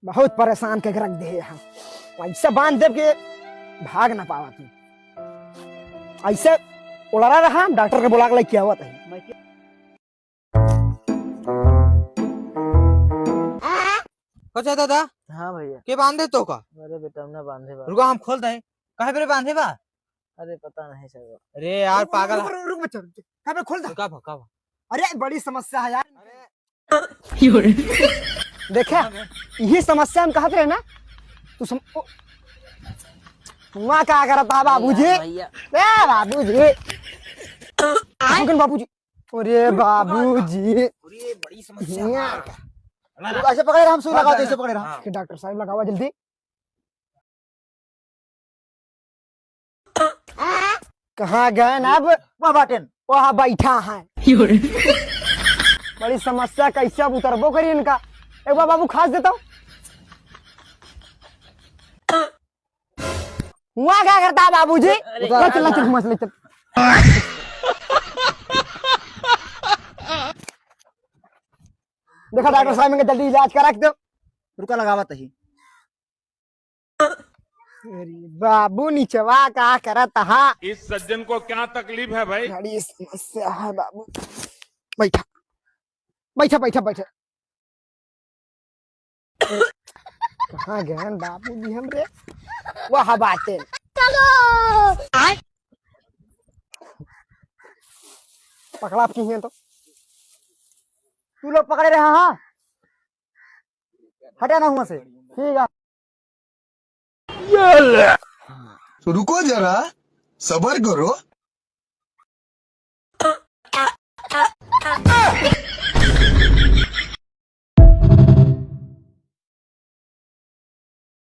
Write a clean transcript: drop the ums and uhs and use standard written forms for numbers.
बहुत परेशान करके रख दे यहाँ। ऐसे बांध दे के भाग ना पावा तू। ऐसे उलरा रहा, डॉक्टर के बुला के क्या हुआ था। अच्छा दादा। हाँ भैया। के बांधे तो का? अरे बेटा हमने बांधे बा। रुको हम खोल दे। कहाँ पे बांधे बा? अरे पता नहीं सर। अरे यार पागल। रुक बच्चा, कहाँ पे खोल दे। कब? अरे बड़ी समस्या है यार। देखे यही समस्या हम कहते रहे ना। तू वहाँ क्या करता बाबूजी? बाबूजी बाबूजी, अरे बाबूजी बड़ी समस्या। ऐसे पकड़े हम सुई लगाओ, ऐसे पकड़े रहा। डॉक्टर साहब लगावा जल्दी। कहाँ गए ना? अब वहाँ बाटेन, वहाँ बैठा है। बड़ी समस्या, कैसे अब उतरबो करी इनका। एक बार बाबू खास देता हूँ। वहाँ क्या करता है बाबूजी? चल मसले चल। देखा डॉक्टर साहब ने जल्दी इलाज करा के दो। रुका लगावा तही। बाबू नीचवा क्या करता है? इस सज्जन को क्या तकलीफ है भाई? बड़ी समस्या है बाबू। बैठा बैठा बैठा बैठा। कहाँ गए बाबू जी हमरे? वह बातें पकड़ा आप की तो तू लोग पकड़े रहे। हाँ हटा ना हुआ से। ठीक है तो रुको जरा, सबर करो।